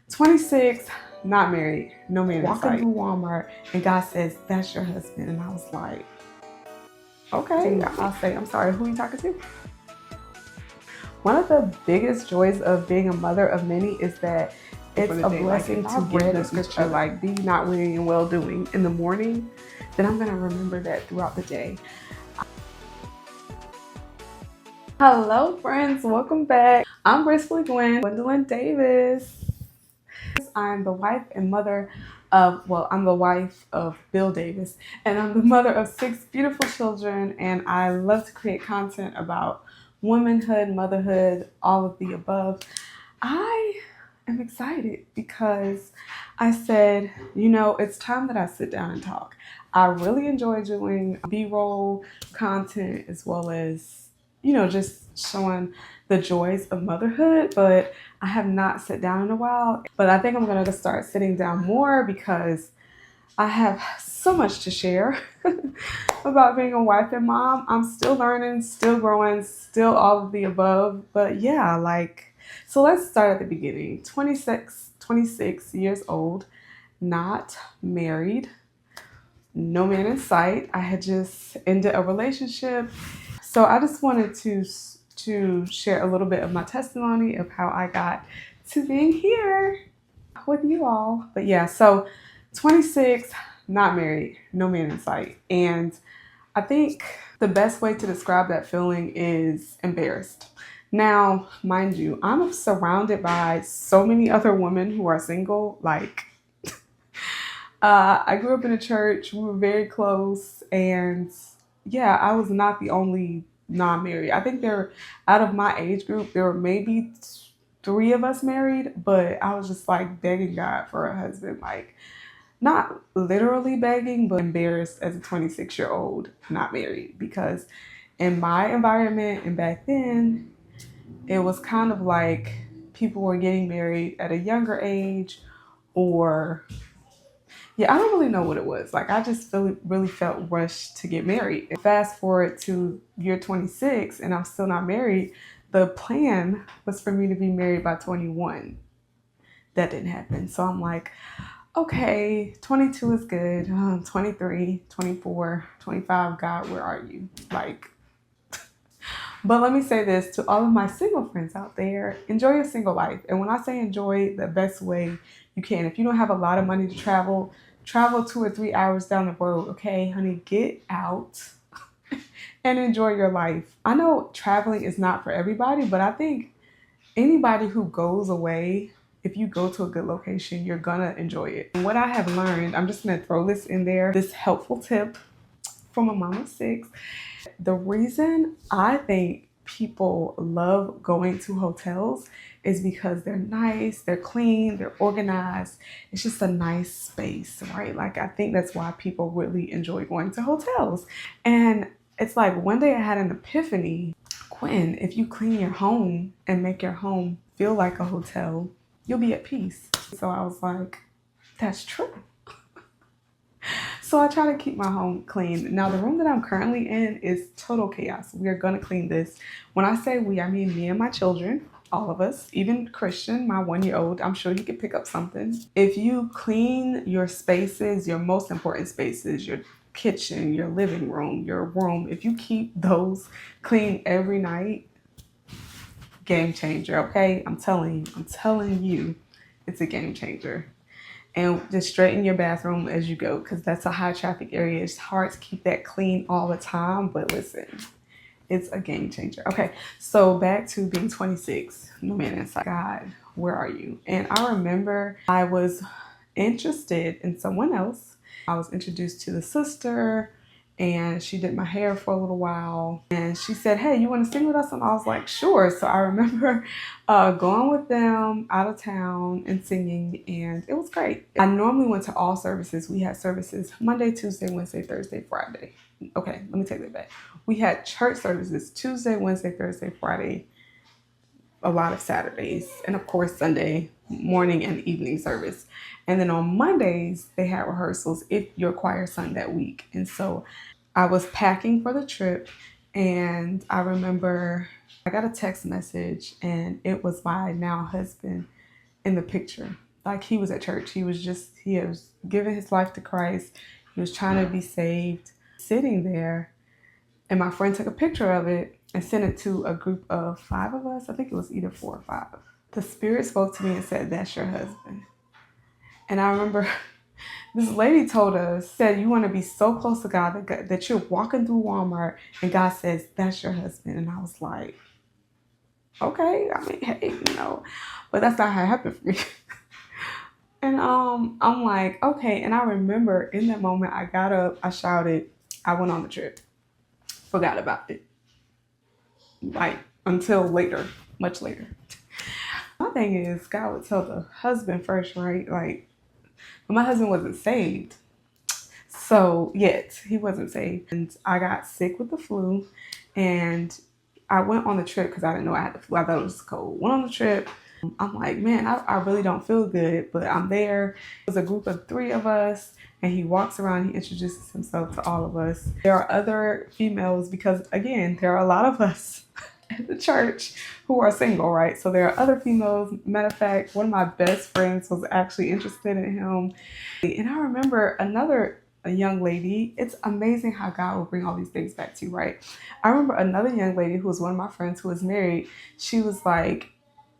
26, not married, no man in sight. Walking through Walmart and God says, that's your husband. And I was like, okay. I'll say, I'm sorry, who are you talking to? One of the biggest joys of being a mother of many is that it's a blessing to read the scripture like, be not weary in well doing in the morning. Then I'm going to remember that throughout the day. Hello friends, welcome back. I'm gracefully Gwendolyn Davis. I'm the wife and mother of, I'm the wife of Bill Davis, and I'm the mother of 6 beautiful children, and I love to create content about womanhood, motherhood, all of the above. I am excited because I said, it's time that I sit down and talk. I really enjoy doing B-roll content as well as just showing the joys of motherhood, but I have not sat down in a while. But I think I'm going to start sitting down more because I have so much to share about being a wife and mom. I'm still learning, still growing, still all of the above. But yeah, so let's start at the beginning. 26 years old, not married, no man in sight. I had just ended a relationship. So I just wanted to share a little bit of my testimony of how I got to being here with you all. But yeah, so 26, not married, no man in sight. And I think the best way to describe that feeling is embarrassed. Now, mind you, I'm surrounded by so many other women who are single. I grew up in a church. We were very close. And yeah, I was not the only non-married. I think out of my age group, there were maybe 3 of us married, but I was just begging God for a husband, not literally begging, but embarrassed as a 26-year-old not married, because in my environment and back then, it was kind of like people were getting married at a younger age, or yeah, I don't really know what it was. I just really felt rushed to get married. Fast forward to year 26 and I'm still not married. The plan was for me to be married by 21. That didn't happen. So I'm like, okay, 22 is good. 23, 24, 25, God, where are you? But let me say this to all of my single friends out there: enjoy your single life. And when I say enjoy, the best way you can. If you don't have a lot of money to travel 2 or 3 hours down the road, okay, honey, get out and enjoy your life. I know traveling is not for everybody, but I think anybody who goes away, if you go to a good location, you're gonna enjoy it. And what I have learned, I'm just gonna throw this in there, this helpful tip from a mom of 6. The reason I think people love going to hotels is because they're nice, they're clean, they're organized. It's just a nice space, right? I think that's why people really enjoy going to hotels. And it's one day I had an epiphany. Quinn, if you clean your home and make your home feel like a hotel, you'll be at peace. So I was like, that's true. So I try to keep my home clean. Now, the room that I'm currently in is total chaos. We are going to clean this. When I say we, I mean me and my children, all of us, even Christian, my 1-year-old. I'm sure he could pick up something. If you clean your spaces, your most important spaces, your kitchen, your living room, your room, if you keep those clean every night, game changer, okay? I'm telling you, it's a game changer. And just straighten your bathroom as you go, because that's a high traffic area. It's hard to keep that clean all the time, but listen, it's a game changer. Okay, so back to being 26, no man in sight. God, where are you? And I remember I was interested in someone else. I was introduced to the sister, and she did my hair for a little while, and she said, hey, you want to sing with us? And I was like, sure. So I remember going with them out of town and singing, and it was great. I normally went to all services. We had services Monday, Tuesday, Wednesday, Thursday, Friday. Okay, let me take that back. We had church services Tuesday, Wednesday, Thursday, Friday, a lot of Saturdays, and of course Sunday morning and evening service. And then on Mondays, they had rehearsals if your choir sung that week. And so I was packing for the trip, and I remember I got a text message, and it was my now husband in the picture. like he was at church. He was giving his life to Christ. He was trying to be saved, sitting there. And my friend took a picture of it and sent it to a group of 5 of us. I think it was either 4 or 5. The Spirit spoke to me and said, "That's your husband." And I remember this lady told us, said, "You want to be so close to God that you're walking through Walmart and God says, 'That's your husband.'" And I was like, okay, I mean, hey, but that's not how it happened for me. And I'm like, okay. And I remember in that moment, I got up, I shouted, I went on the trip, forgot about it, like until later, much later. My thing is, God would tell the husband first, right? Like, my husband wasn't saved. So, yet, he wasn't saved. And I got sick with the flu. And I went on the trip because I didn't know I had the flu. I thought it was cold. Went on the trip. I'm like, man, I really don't feel good. But I'm there. It was a group of 3 of us. And he walks around. He introduces himself to all of us. There are other females because, again, there are a lot of us at the church who are single, right? So there are other females. Matter of fact, one of my best friends was actually interested in him. And I remember a young lady. It's amazing how God will bring all these things back to you, right? I remember another young lady who was one of my friends who was married. She was like,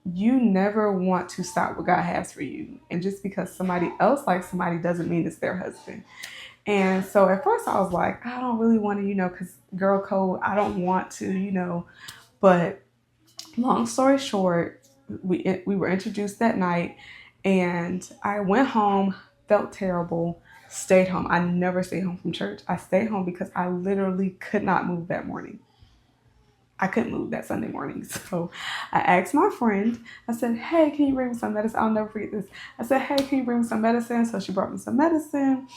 you never want to stop what God has for you. And just because somebody else likes somebody doesn't mean it's their husband. And so at first I was like, I don't really want to, because girl code, I don't want to. But long story short, we were introduced that night and I went home, felt terrible, stayed home. I never stayed home from church. I stayed home because I literally could not move that morning. I couldn't move that Sunday morning. So I asked my friend, I said, hey, can you bring me some medicine? I'll never forget this. I said, hey, can you bring me some medicine? So she brought me some medicine.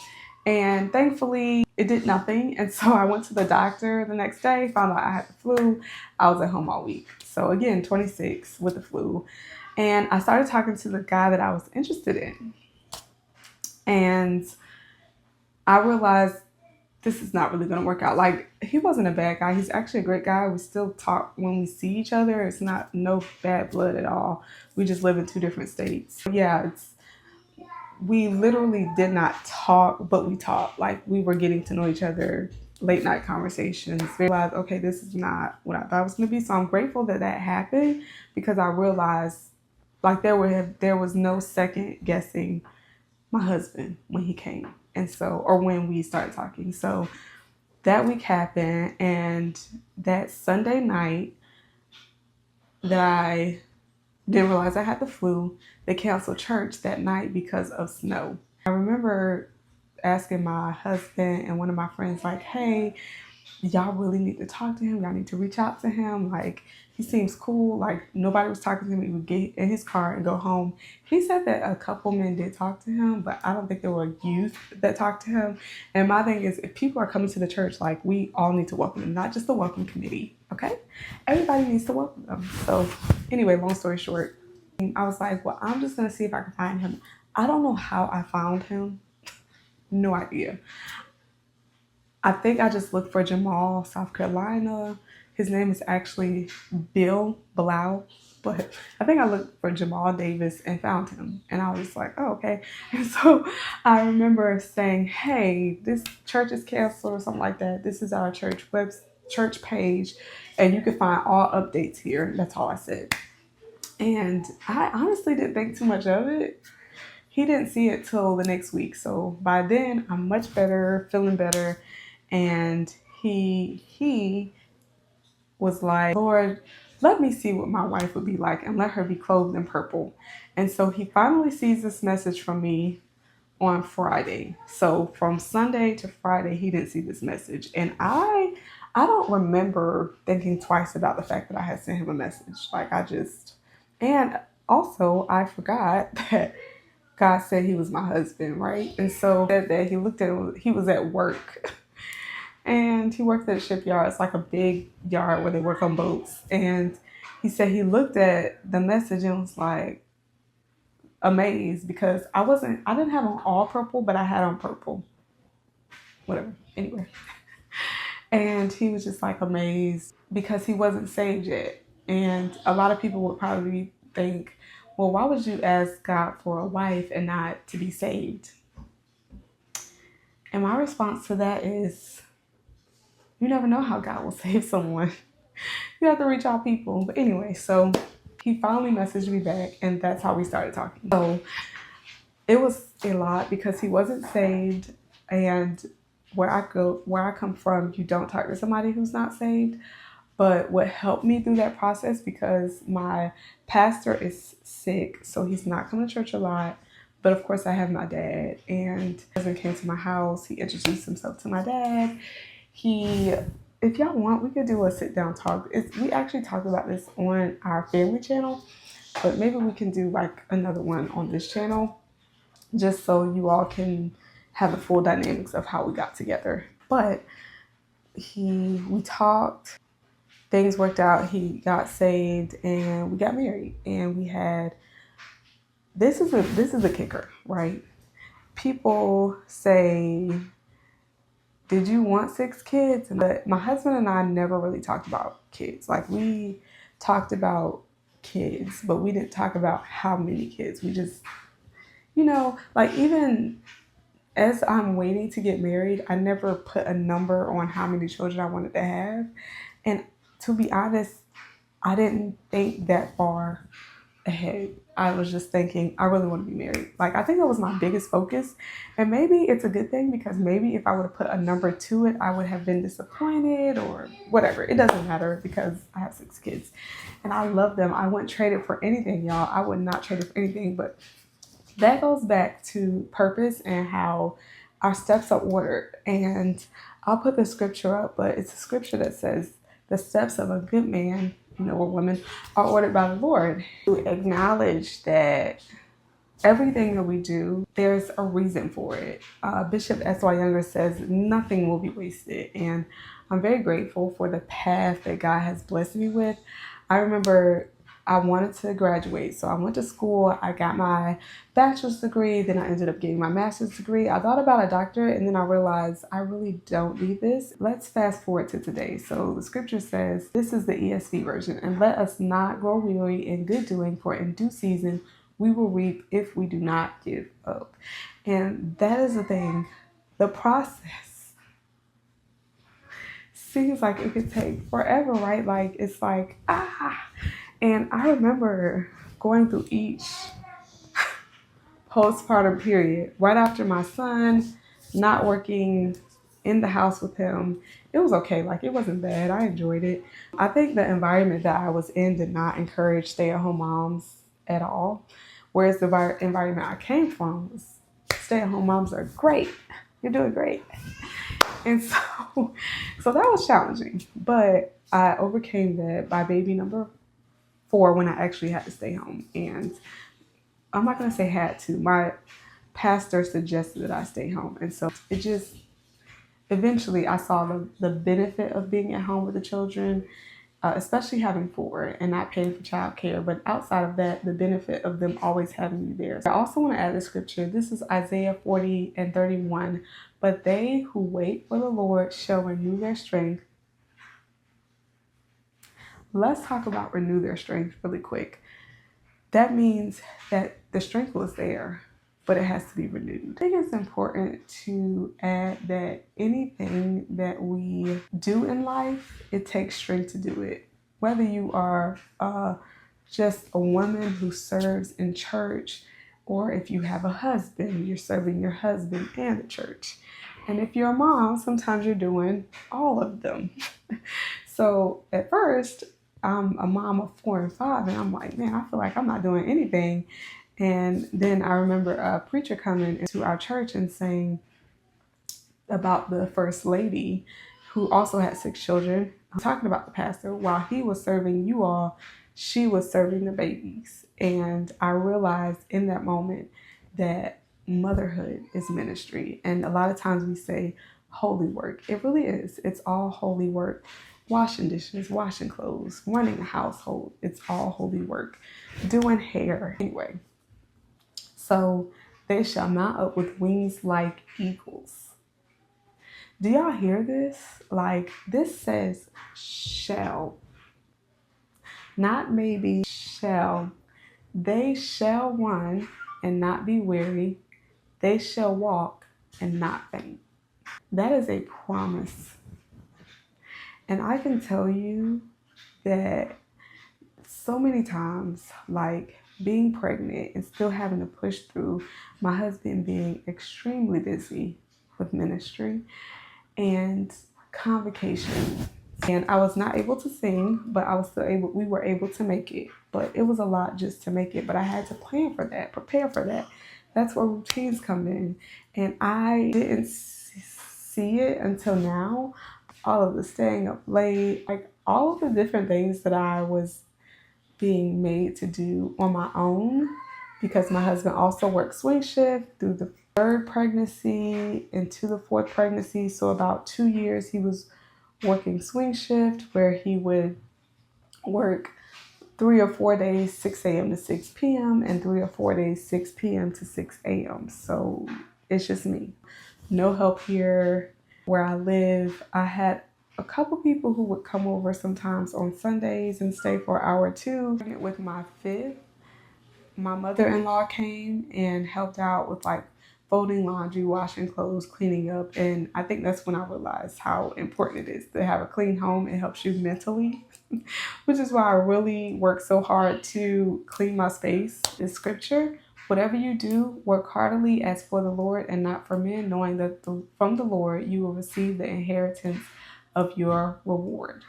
And thankfully, it did nothing. And so I went to the doctor the next day, found out I had the flu. I was at home all week. So again, 26 with the flu. And I started talking to the guy that I was interested in. And I realized this is not really going to work out. Like, he wasn't a bad guy. He's actually a great guy. We still talk when we see each other. It's not no bad blood at all. We just live in 2 different states. Yeah, we literally did not talk, but we talked. Like, we were getting to know each other, late night conversations. I realized, okay, this is not what I thought it was going to be. So I'm grateful that that happened because I realized, like, there was no second guessing my husband when he came. And so, or when we started talking. So that week happened, and that Sunday night that I didn't realize I had the flu, they canceled church that night because of snow. I remember asking my husband and one of my friends, like, hey, y'all really need to talk to him. Y'all need to reach out to him. Like, he seems cool. Like, nobody was talking to him. He would get in his car and go home. He said that a couple men did talk to him, but I don't think there were youth that talked to him. And my thing is, if people are coming to the church, like, we all need to welcome them, not just the welcome committee, okay? Everybody needs to welcome them. So anyway, long story short, I was like, well, I'm just going to see if I can find him. I don't know how I found him. No idea. I think I just looked for Jamal, South Carolina. His name is actually Bill Blau, but I think I looked for Jamal Davis and found him. And I was like, oh, okay. And so I remember saying, hey, this church is canceled or something like that. This is our church page, and you can find all updates here. That's all I said. And I honestly didn't think too much of it. He didn't see it till the next week. So by then, I'm much better, feeling better. And he was like, Lord, let me see what my wife would be like and let her be clothed in purple. And so he finally sees this message from me on Friday. So from Sunday to Friday, he didn't see this message. And I don't remember thinking twice about the fact that I had sent him a message. And also I forgot that God said he was my husband, right? And so that he looked at it, he was at work. And he worked at a shipyard. It's like a big yard where they work on boats. And he said he looked at the message and was like amazed because I didn't have on all purple, but I had on purple. Whatever. Anyway. And he was just like amazed because he wasn't saved yet. And a lot of people would probably think, well, why would you ask God for a wife and not to be saved? And my response to that is, you never know how God will save someone. You have to reach out people. But anyway, so he finally messaged me back, and that's how we started talking. So it was a lot because he wasn't saved, and where I come from, you don't talk to somebody who's not saved. But what helped me through that process, because my pastor is sick, so he's not coming to church a lot. But of course, I have my dad, and my husband came to my house. He introduced himself to my dad. If y'all want, we could do a sit down talk. We actually talked about this on our family channel, but maybe we can do like another one on this channel, just so you all can have the full dynamics of how we got together. But we talked, things worked out, he got saved, and we got married. And we had, this is a kicker, right? People say, did you want 6 kids? But my husband and I never really talked about kids. Like, we talked about kids, but we didn't talk about how many kids. We just, like, even as I'm waiting to get married, I never put a number on how many children I wanted to have. And to be honest, I didn't think that far ahead. I was just thinking, I really want to be married. Like, I think that was my biggest focus. And maybe it's a good thing, because maybe if I would have put a number to it, I would have been disappointed or whatever. It doesn't matter, because I have 6 kids and I love them. I wouldn't trade it for anything, y'all. I would not trade it for anything. But that goes back to purpose and how our steps are ordered. And I'll put the scripture up, but it's a scripture that says, the steps of a good man, or woman, are ordered by the Lord. To acknowledge that everything that we do, there's a reason for it. Bishop S.Y. Younger says nothing will be wasted. And I'm very grateful for the path that God has blessed me with. I remember I wanted to graduate, so I went to school. I got my bachelor's degree, then I ended up getting my master's degree. I thought about a doctorate, and then I realized I really don't need this. Let's fast forward to today. So the scripture says, this is the ESV version, and let us not grow weary in good doing, for in due season we will reap if we do not give up. And that is the thing. The process seems like it could take forever, right? Like, it's like, And I remember going through each postpartum period right after my son, not working in the house with him. It was okay. Like, it wasn't bad. I enjoyed it. I think the environment that I was in did not encourage stay-at-home moms at all. Whereas the environment I came from was, stay-at-home moms are great. You're doing great. And so that was challenging. But I overcame that by baby number 4, when I actually had to stay home. And I'm not going to say had to. My pastor suggested that I stay home. And so it just, eventually I saw the benefit of being at home with the children, especially having 4 and not paying for childcare. But outside of that, the benefit of them always having me there. I also want to add the scripture. This is Isaiah 40:31. But they who wait for the Lord shall renew their strength. Let's talk about renew their strength really quick. That means that the strength was there, but it has to be renewed. I think it's important to add that anything that we do in life, it takes strength to do it. Whether you are just a woman who serves in church, or if you have a husband, you're serving your husband and the church. And if you're a mom, sometimes you're doing all of them. So at first, I'm a mom of 4 and 5, and I'm like, man, I feel like I'm not doing anything. And then I remember a preacher coming into our church and saying about the first lady who also had 6 children. I'm talking about the pastor. While he was serving you all, she was serving the babies. And I realized in that moment that motherhood is ministry. And a lot of times we say holy work. It really is. It's all holy work. Washing dishes, washing clothes, running a household. It's all holy work. Doing hair. Anyway, so they shall mount up with wings like eagles. Do y'all hear this? Like, this says shall. Not maybe, shall. They shall run and not be weary. They shall walk and not faint. That is a promise. And I can tell you that so many times, like being pregnant and still having to push through, my husband being extremely busy with ministry and convocation. And I was not able to sing, but I was still able, we were able to make it. But it was a lot just to make it. But I had to plan for that, prepare for that. That's where routines come in. And I didn't see it until now. All of the staying up late, like all of the different things that I was being made to do on my own, because my husband also worked swing shift through the third pregnancy into the fourth pregnancy. So about 2 years he was working swing shift, where he would work 3 or 4 days 6 a.m. to 6 p.m. and 3 or 4 days 6 p.m. to 6 a.m. So it's just me. No help here where I live. I had a couple people who would come over sometimes on Sundays and stay for an hour or two. With my fifth, my mother-in-law came and helped out with like folding laundry, washing clothes, cleaning up. And I think that's when I realized how important it is to have a clean home. It helps you mentally, which is why I really work so hard to clean my space. In scripture, whatever you do, work heartily as for the Lord and not for men, knowing that from the Lord you will receive the inheritance of your reward.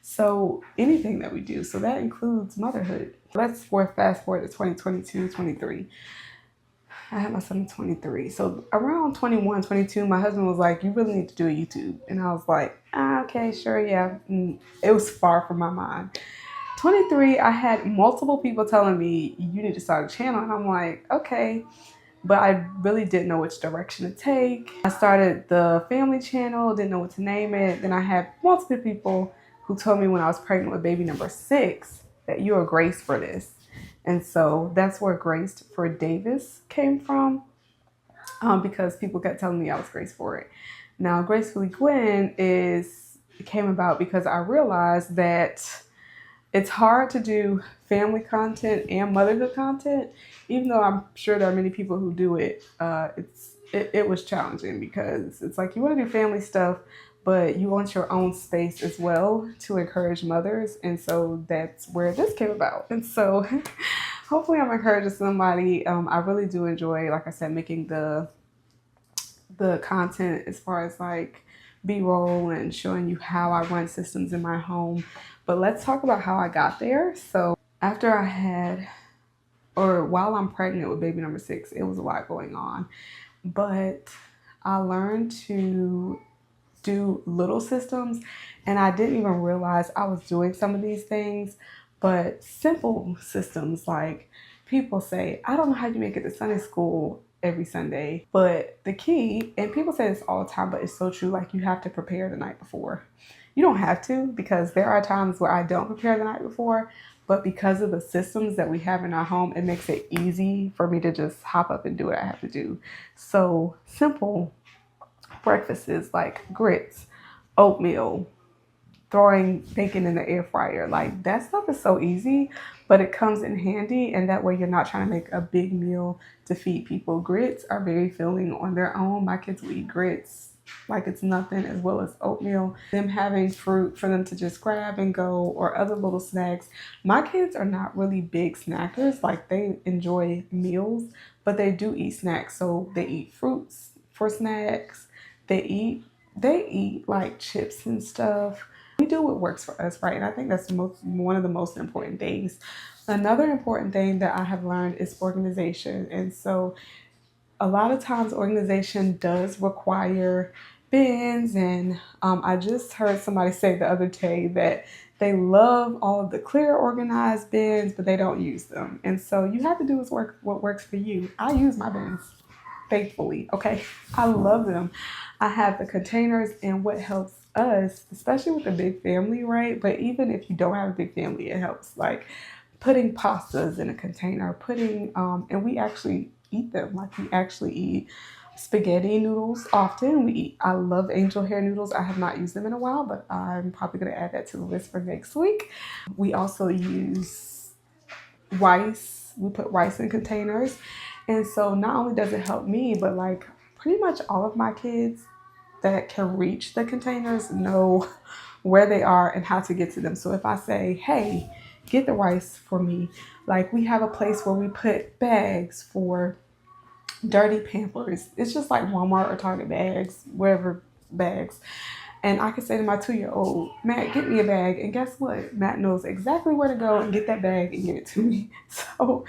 So anything that we do, so that includes motherhood. Let's fast forward to 2022, 23. I had my son in 23. So around 21, 22, my husband was like, you really need to do a YouTube. And I was like, okay, sure, yeah. And it was far from my mind. 23, I had multiple people telling me, you need to start a channel. And I'm like, okay. But I really didn't know which direction to take. I started the family channel, didn't know what to name it. Then I had multiple people who told me when I was pregnant with baby number 6 that you're a grace for this. And so that's where Grace for Davis came from, because people kept telling me I was grace for it. Now, Gracefully Gwen came about because I realized that it's hard to do family content and motherhood content, even though I'm sure there are many people who do it. It was challenging because it's like you want to do family stuff, but you want your own space as well to encourage mothers. And so that's where this came about. And so hopefully I'm encouraging somebody. I really do enjoy, like I said, making the content as far as like B-roll and showing you how I run systems in my home. But let's talk about how I got there. So after while I'm pregnant with baby number 6, it was a lot going on. But I learned to do little systems, and I didn't even realize I was doing some of these things. But simple systems, like people say, I don't know how you make it to Sunday school every Sunday. But the key, and people say this all the time, but it's so true, like you have to prepare the night before. You don't have to, because there are times where I don't prepare the night before, but because of the systems that we have in our home, it makes it easy for me to just hop up and do what I have to do. So simple breakfasts like grits, oatmeal, throwing bacon in the air fryer. Like that stuff is so easy, but it comes in handy, and that way you're not trying to make a big meal to feed people. Grits are very filling on their own. My kids will eat grits like it's nothing, as well as oatmeal. Them having fruit for them to just grab and go, or other little snacks. My kids are not really big snackers. Like they enjoy meals, but they do eat snacks. So they eat fruits for snacks. They eat like chips and stuff. We do what works for us, right? And I think that's one of the most important things. Another important thing that I have learned is organization. And so a lot of times organization does require bins. And I just heard somebody say the other day that they love all of the clear organized bins, but they don't use them. And so you have to do what works for you. I use my bins faithfully, okay? I love them. I have the containers, and what helps us, especially with a big family, right? But even if you don't have a big family, it helps. Like putting pastas in a container, and we actually eat them. Like we actually eat spaghetti noodles often. I love angel hair noodles. I have not used them in a while, but I'm probably going to add that to the list for next week. We also use rice. We put rice in containers. And so not only does it help me, but like pretty much all of my kids that can reach the containers know where they are and how to get to them. So if I say, hey, get the rice for me, like we have a place where we put bags for dirty Pampers. It's just like Walmart or Target bags, wherever bags. And I can say to my 2-year-old, Matt, get me a bag. And guess what? Matt knows exactly where to go and get that bag and give it to me. So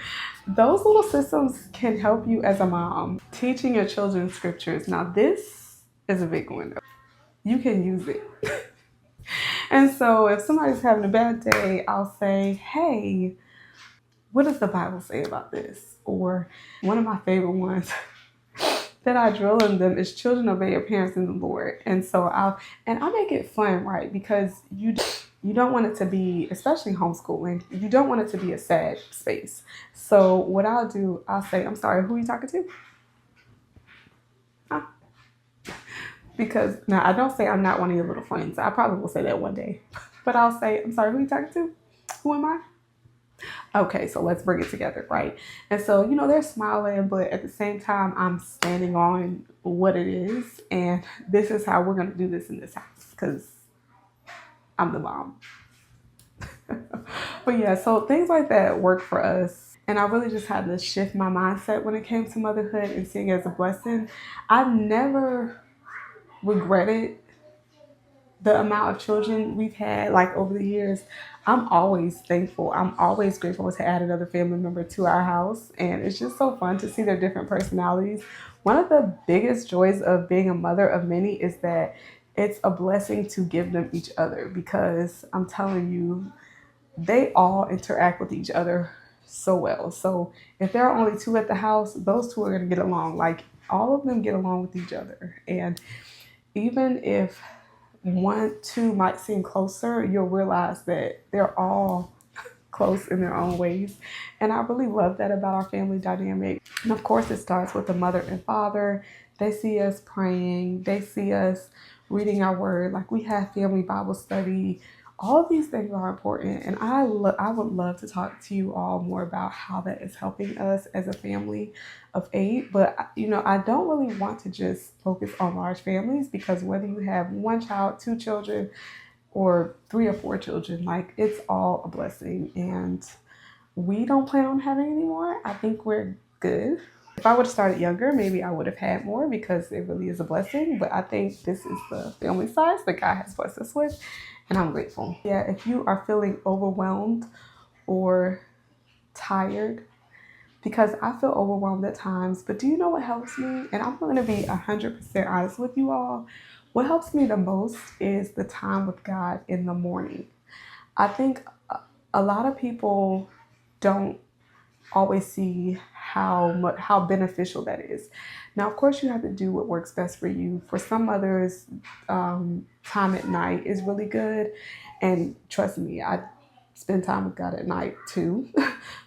those little systems can help you as a mom. Teaching your children scriptures. Now this is a big one. You can use it. And so if somebody's having a bad day, I'll say, hey, what does the Bible say about this? Or one of my favorite ones that I drill in them is children obey your parents in the Lord. And so I make it fun, right? Because you don't want it to be, especially homeschooling, you don't want it to be a sad space. So what I'll do, I'll say, I'm sorry, who are you talking to? Huh? Because now I don't say I'm not one of your little friends. I probably will say that one day. But I'll say, I'm sorry, who are you talking to? Who am I? Okay, so let's bring it together, right? And so, they're smiling, but at the same time, I'm standing on what it is. And this is how we're going to do this in this house because I'm the mom. But yeah, so things like that work for us. And I really just had to shift my mindset when it came to motherhood and seeing it as a blessing. I've never regretted the amount of children we've had like over the years. I'm always thankful. I'm always grateful to add another family member to our house. And it's just so fun to see their different personalities. One of the biggest joys of being a mother of many is that it's a blessing to give them each other because I'm telling you, they all interact with each other so well. So if there are only two at the house, those two are going to get along. Like all of them get along with each other. And even if two might seem closer, you'll realize that they're all close in their own ways. And I really love that about our family dynamic. And of course, it starts with the mother and father. They see us praying, they see us reading our word. Like we have family Bible study. All of these things are important. And I would love to talk to you all more about how that is helping us as a family of 8. But, I don't really want to just focus on large families because whether you have one child, 2 children, or 3 or 4 children, like it's all a blessing. And we don't plan on having any more. I think we're good. If I would have started younger, maybe I would have had more because it really is a blessing. But I think this is the family size that God has blessed us with. And I'm grateful. Yeah, if you are feeling overwhelmed or tired, because I feel overwhelmed at times, but do you know what helps me? And I'm going to be 100% honest with you all. What helps me the most is the time with God in the morning. I think a lot of people don't always see how beneficial that is. Now, of course, you have to do what works best for you. For some others, time at night is really good. And trust me, I spend time with God at night too.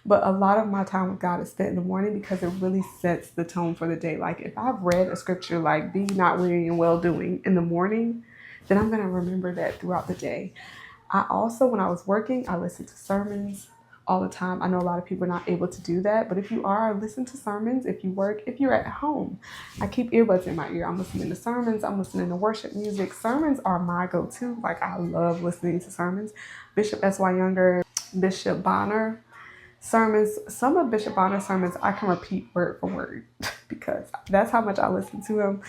But a lot of my time with God is spent in the morning because it really sets the tone for the day. Like if I've read a scripture like be not weary in well doing in the morning, then I'm going to remember that throughout the day. I also, when I was working, I listened to sermons all the time. I know a lot of people are not able to do that, but if you are, listen to sermons. If you work, if you're at home, I keep earbuds in my ear. I'm listening to sermons. I'm listening to worship music. Sermons are my go-to. Like I love listening to sermons. Bishop S.Y. Younger, Bishop Bonner sermons. Some of Bishop Bonner's sermons I can repeat word for word because that's how much I listen to him.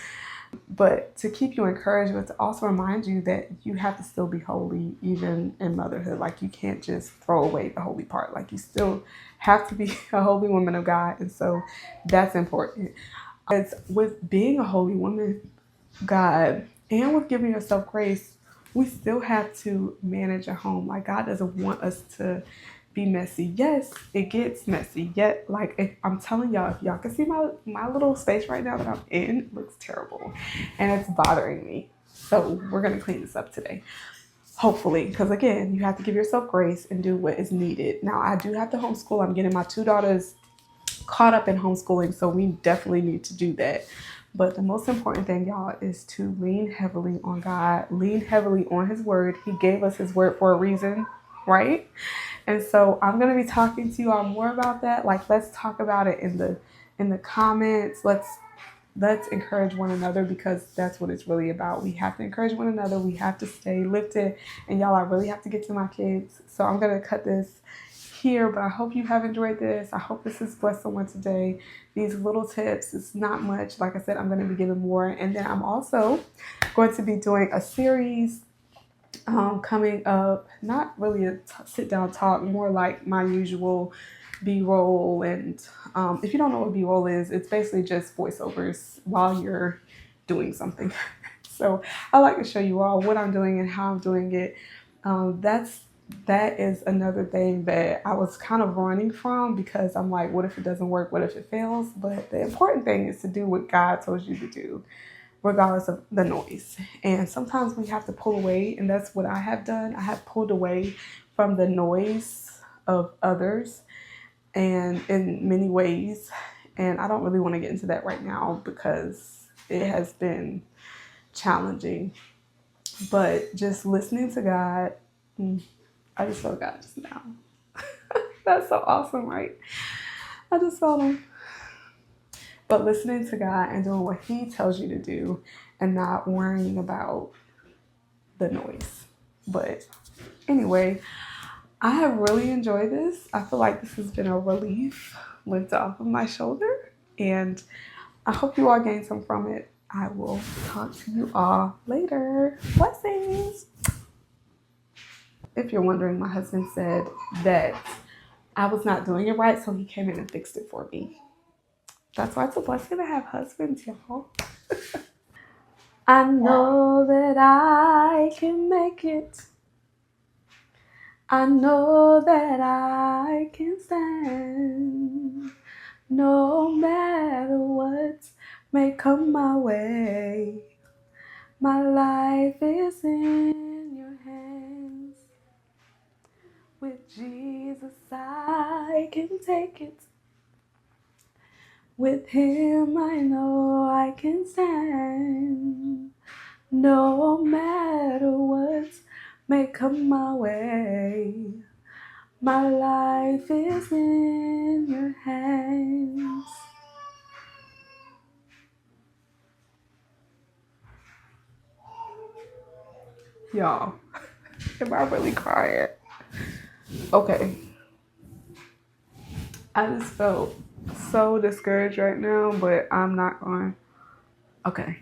But to keep you encouraged, but to also remind you that you have to still be holy even in motherhood. Like you can't just throw away the holy part. Like you still have to be a holy woman of God. And so that's important. It's with being a holy woman of God and with giving yourself grace, we still have to manage a home. Like God doesn't want us to be messy. Yes, it gets messy. Yet, like if I'm telling y'all, if y'all can see my little space right now that I'm in, it looks terrible. And it's bothering me. So we're gonna clean this up today. Hopefully, because again, you have to give yourself grace and do what is needed. Now I do have to homeschool. I'm getting my 2 daughters caught up in homeschooling, so we definitely need to do that. But the most important thing, y'all, is to lean heavily on God, lean heavily on his word. He gave us his word for a reason. right? And so I'm gonna be talking to you all more about that. Like, let's talk about it in the comments. Let's encourage one another, because that's what it's really about. We have to encourage one another. We have to stay lifted. And y'all, I really have to get to my kids. So I'm gonna cut this here, but I hope you have enjoyed this. I hope this has blessed someone today. These little tips, it's not much. Like I said, I'm gonna be giving more. And then I'm also going to be doing a series coming up, not really a sit down talk, more like my usual B-roll. And if you don't know what B-roll is, it's basically just voiceovers while you're doing something. So I like to show you all what I'm doing and how I'm doing it. That is another thing that I was kind of running from, because I'm like, what if it doesn't work? What if it fails? But the important thing is to do what God told you to do, regardless of the noise. And sometimes we have to pull away, and that's what I have done. I have pulled away from the noise of others, and in many ways. And I don't really want to get into that right now because it has been challenging. But just listening to God, I just felt God just now. That's so awesome, right? I just felt him. But listening to God and doing what he tells you to do, and not worrying about the noise. But anyway, I have really enjoyed this. I feel like this has been a relief lifted off of my shoulder, and I hope you all gained some from it. I will talk to you all later. Blessings. If you're wondering, my husband said that I was not doing it right, so he came in and fixed it for me. That's why it's a blessing to have husbands, y'all. I know that I can make it. I know that I can stand. No matter what may come my way, my life is in your hands. With Jesus, I can take it. With him, I know I can stand. No matter what may come my way, my life is in your hands. Y'all, am I really crying? Okay. I just felt so discouraged right now, but I'm not going. Okay.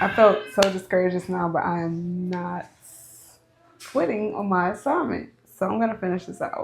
I felt so discouraged just now, but I am not quitting on my assignment. So I'm going to finish this out.